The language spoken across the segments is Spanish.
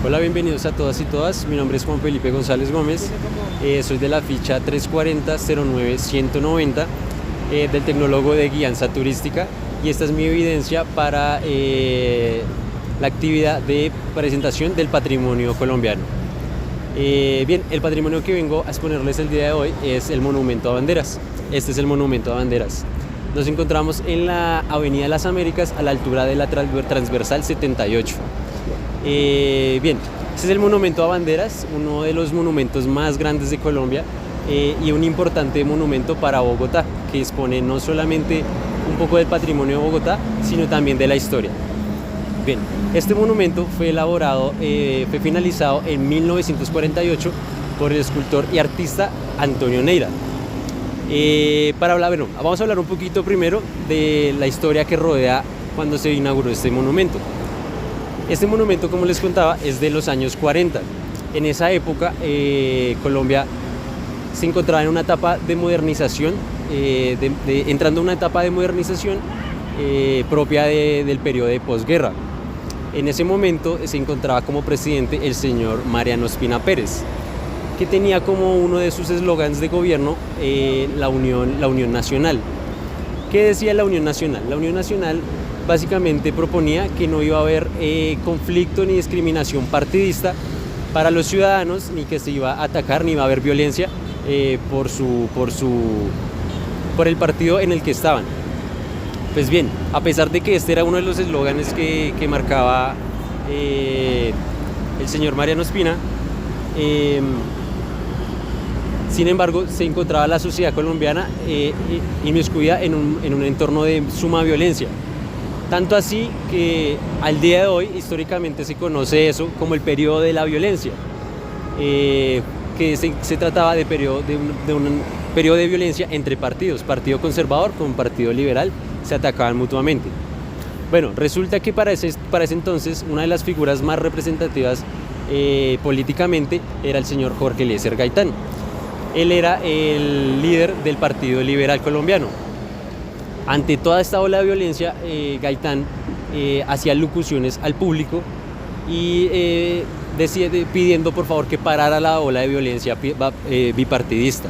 Hola, bienvenidos a todas y todas. Mi nombre es Juan Felipe González Gómez. Soy de la ficha 340-09-190 del Tecnólogo de Guianza Turística y esta es mi evidencia para la actividad de presentación del patrimonio colombiano. Bien, el patrimonio que vengo a exponerles el día de hoy es el Monumento a Banderas. Este es el Monumento a Banderas. Nos encontramos en la Avenida de las Américas a la altura de la transversal 78. Bien, este es el Monumento a Banderas, uno de los monumentos más grandes de Colombia y un importante monumento para Bogotá, que expone no solamente un poco del patrimonio de Bogotá, sino también de la historia. Bien, este monumento fue fue finalizado en 1948 por el escultor y artista Antonio Neira. Vamos a hablar un poquito primero de la historia que rodea cuando se inauguró este monumento. Este monumento, como les contaba, es de los años 40. En esa época, Colombia se encontraba en una etapa de modernización, entrando en una etapa de modernización propia del periodo de posguerra. En ese momento se encontraba como presidente el señor Mariano Ospina Pérez, que tenía como uno de sus eslogans de gobierno la Unión Nacional. ¿Qué decía la Unión Nacional? La Unión Nacional básicamente proponía que no iba a haber conflicto ni discriminación partidista para los ciudadanos, ni que se iba a atacar, ni iba a haber violencia por el partido en el que estaban. Pues bien, a pesar de que este era uno de los eslóganes que marcaba el señor Mariano Ospina, sin embargo, se encontraba la sociedad colombiana inmiscuida en un entorno de suma violencia. Tanto así que al día de hoy, históricamente se conoce eso como el periodo de la violencia, que se trataba de un periodo de violencia entre partidos, partido conservador con partido liberal, se atacaban mutuamente. Bueno, resulta que para ese entonces una de las figuras más representativas políticamente era el señor Jorge Eliezer Gaitán. Él era el líder del Partido Liberal Colombiano. Ante toda esta ola de violencia, Gaitán hacía locuciones al público y pidiendo por favor que parara la ola de violencia bipartidista.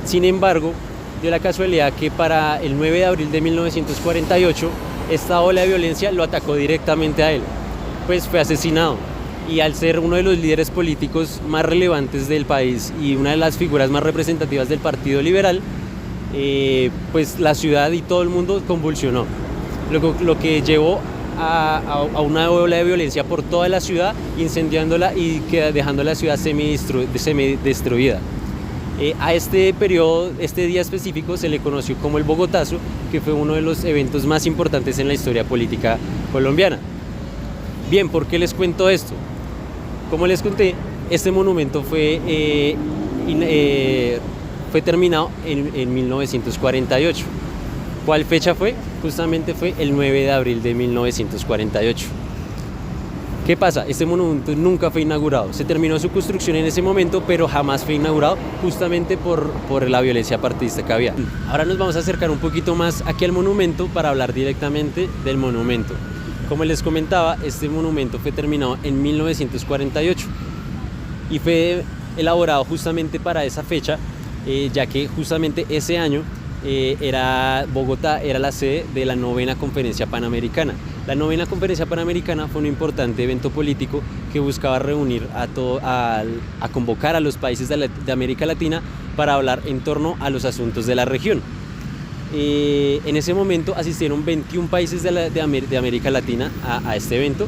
Sin embargo, dio la casualidad que para el 9 de abril de 1948 esta ola de violencia lo atacó directamente a él, pues fue asesinado. Y al ser uno de los líderes políticos más relevantes del país y una de las figuras más representativas del Partido Liberal, pues la ciudad y todo el mundo convulsionó, lo que llevó a una ola de violencia por toda la ciudad, incendiándola y dejando la ciudad semidestruida. A este periodo, este día específico, se le conoció como el Bogotazo, que fue uno de los eventos más importantes en la historia política colombiana. Bien, ¿por qué les cuento esto? Como les conté, este monumento fue terminado en 1948. ¿Cuál fecha fue? Justamente fue el 9 de abril de 1948. ¿Qué pasa? Este monumento nunca fue inaugurado. Se terminó su construcción en ese momento, pero jamás fue inaugurado justamente por la violencia partidista que había. Ahora nos vamos a acercar un poquito más aquí al monumento para hablar directamente del monumento. Como les comentaba, este monumento fue terminado en 1948 y fue elaborado justamente para esa fecha, ya que justamente ese año Bogotá era la sede de la novena Conferencia Panamericana. La novena Conferencia Panamericana fue un importante evento político que buscaba reunir a convocar a los países de América Latina para hablar en torno a los asuntos de la región. En ese momento asistieron 21 países de América Latina a este evento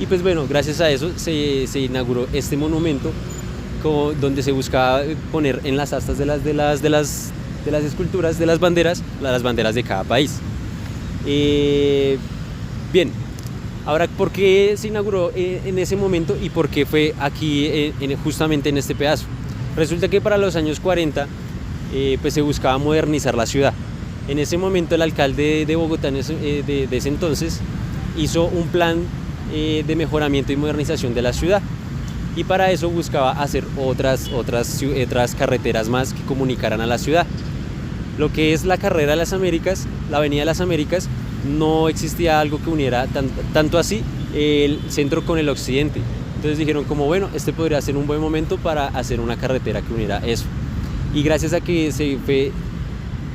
y pues bueno, gracias a eso se inauguró este monumento donde se buscaba poner en las astas de las esculturas de las banderas de cada país. Bien, ahora, ¿por qué se inauguró en ese momento y por qué fue aquí justamente en este pedazo? Resulta que para los años 40 pues se buscaba modernizar la ciudad. En ese momento el alcalde de Bogotá de ese entonces hizo un plan de mejoramiento y modernización de la ciudad y para eso buscaba hacer otras carreteras más que comunicaran a la ciudad. Lo que es la carrera de las Américas, la avenida de las Américas, no existía algo que uniera tanto así el centro con el occidente. Entonces dijeron como, bueno, este podría ser un buen momento para hacer una carretera que uniera eso. Y gracias a que se fue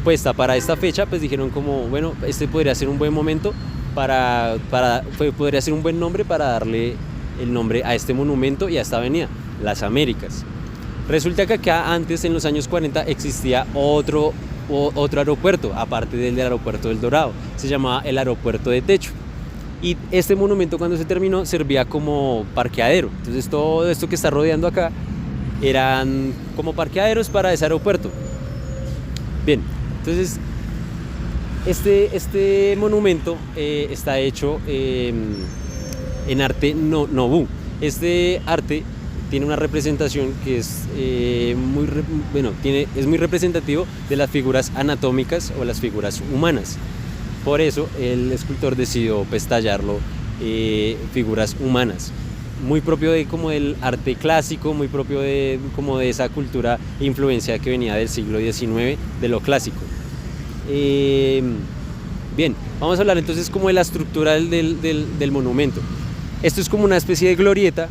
puesta para esta fecha, pues dijeron como, bueno, este podría ser un buen momento podría ser un buen nombre para darle el nombre a este monumento y a esta avenida, Las Américas. Resulta que acá antes, en los años 40, existía otro aeropuerto, aparte del aeropuerto del Dorado, se llamaba el aeropuerto de Techo. Y este monumento, cuando se terminó, servía como parqueadero. Entonces todo esto que está rodeando acá eran como parqueaderos para ese aeropuerto. Bien, entonces este monumento está hecho en arte Nouveau. Este arte tiene una representación que es es muy representativo de las figuras anatómicas o las figuras humanas. Por eso el escultor decidió pues tallarlo figuras humanas, muy propio de como del arte clásico, muy propio de como de esa cultura e influencia que venía del siglo XIX, de lo clásico. Bien, vamos a hablar entonces como de la estructura del monumento. Esto es como una especie de glorieta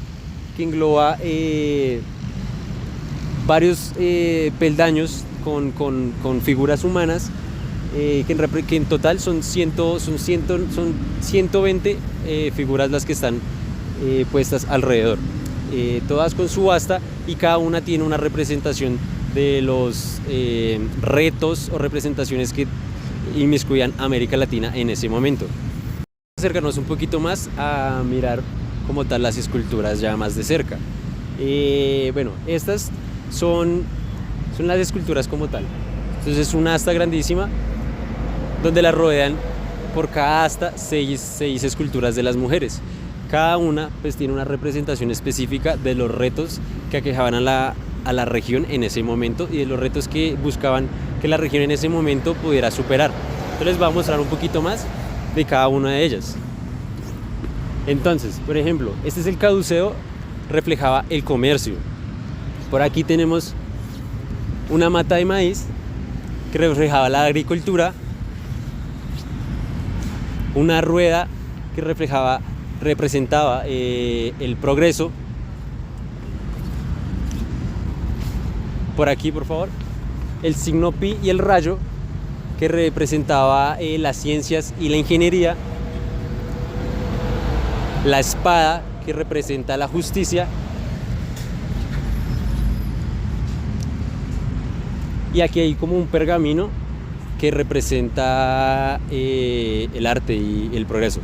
que engloba varios peldaños con figuras humanas, que en total son 120 figuras las que están puestas alrededor, todas con su asta, y cada una tiene una representación de los retos o representaciones que inmiscuían América Latina en ese momento. Vamos a acercarnos un poquito más a mirar como tal las esculturas ya más de cerca. Bueno, estas son las esculturas como tal. Entonces es una asta grandísima donde la rodean por cada asta seis esculturas de las mujeres. Cada una pues tiene una representación específica de los retos que aquejaban a la región en ese momento y de los retos que buscaban que la región en ese momento pudiera superar. Entonces les voy a mostrar un poquito más de cada una de ellas. Entonces, por ejemplo, este es el caduceo, reflejaba el comercio. Por aquí tenemos una mata de maíz que reflejaba la agricultura, una rueda que representaba el progreso. Por aquí, por favor, el signo pi y el rayo, que representaba las ciencias y la ingeniería, la espada, que representa la justicia, y aquí hay como un pergamino que representa el arte y el progreso.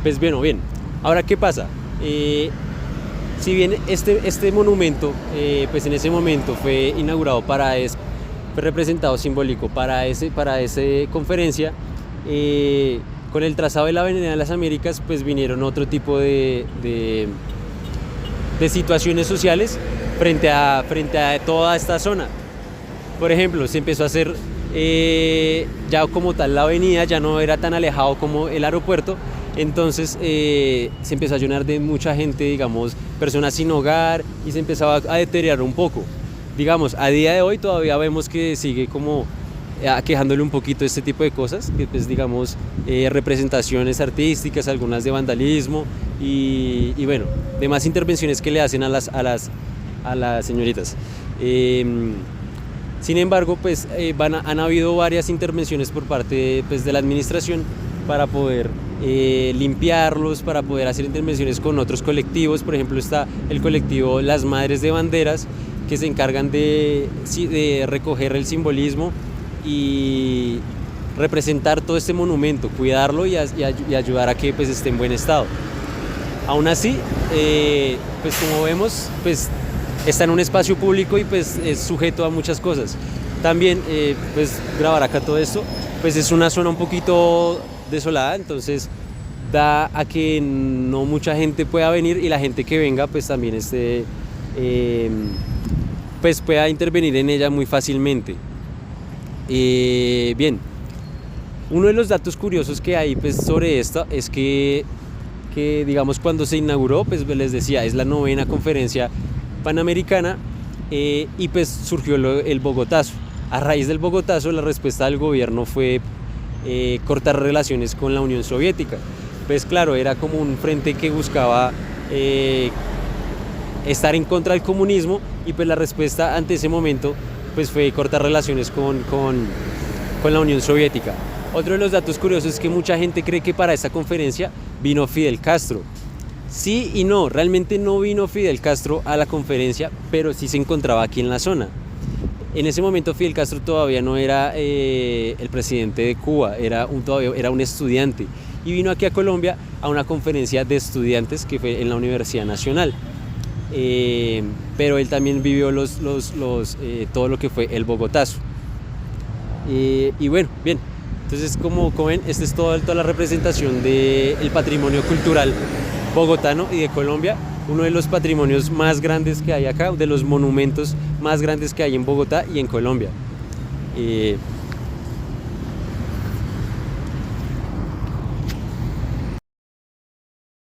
Pues bueno, bien, ahora ¿qué pasa? Si bien este monumento, pues en ese momento fue inaugurado fue representado simbólico para esa conferencia, con el trazado de la Avenida de las Américas, pues vinieron otro tipo de situaciones sociales frente a toda esta zona. Por ejemplo, se empezó a hacer ya como tal la avenida, ya no era tan alejado como el aeropuerto. Entonces se empezó a llenar de mucha gente, digamos, personas sin hogar, y se empezaba a deteriorar un poco. Digamos, a día de hoy todavía vemos que sigue como aquejándole un poquito este tipo de cosas, que pues digamos representaciones artísticas, algunas de vandalismo y bueno, demás intervenciones que le hacen a las señoritas. Sin embargo, pues han habido varias intervenciones por parte pues, de la administración para poder limpiarlos, para poder hacer intervenciones con otros colectivos. Por ejemplo, está el colectivo Las Madres de Banderas, que se encargan de recoger el simbolismo y representar todo este monumento, cuidarlo y ayudar a que pues, esté en buen estado. Aún así, pues como vemos, pues está en un espacio público y pues es sujeto a muchas cosas. También pues grabar acá todo esto, pues es una zona un poquito desolada, entonces da a que no mucha gente pueda venir, y la gente que venga pues también pues pueda intervenir en ella muy fácilmente. Bien, uno de los datos curiosos que hay pues sobre esto es que digamos cuando se inauguró, pues les decía, es la 9ª conferencia panamericana, y pues surgió el Bogotazo. A raíz del Bogotazo, la respuesta del gobierno fue cortar relaciones con la Unión Soviética. Pues claro, era como un frente que buscaba estar en contra del comunismo, y pues la respuesta ante ese momento pues fue cortar relaciones con la Unión Soviética. Otro de los datos curiosos es que mucha gente cree que para esta conferencia vino Fidel Castro. Sí y no, realmente no vino Fidel Castro a la conferencia, pero sí se encontraba aquí en la zona. En ese momento Fidel Castro todavía no era el presidente de Cuba, todavía era un estudiante, y vino aquí a Colombia a una conferencia de estudiantes que fue en la Universidad Nacional. Pero él también vivió todo lo que fue el Bogotazo. Y bueno, bien, entonces como ven, esta es toda la representación del patrimonio cultural bogotano y de Colombia, uno de los patrimonios más grandes que hay acá, de los monumentos más grandes que hay en Bogotá y en Colombia.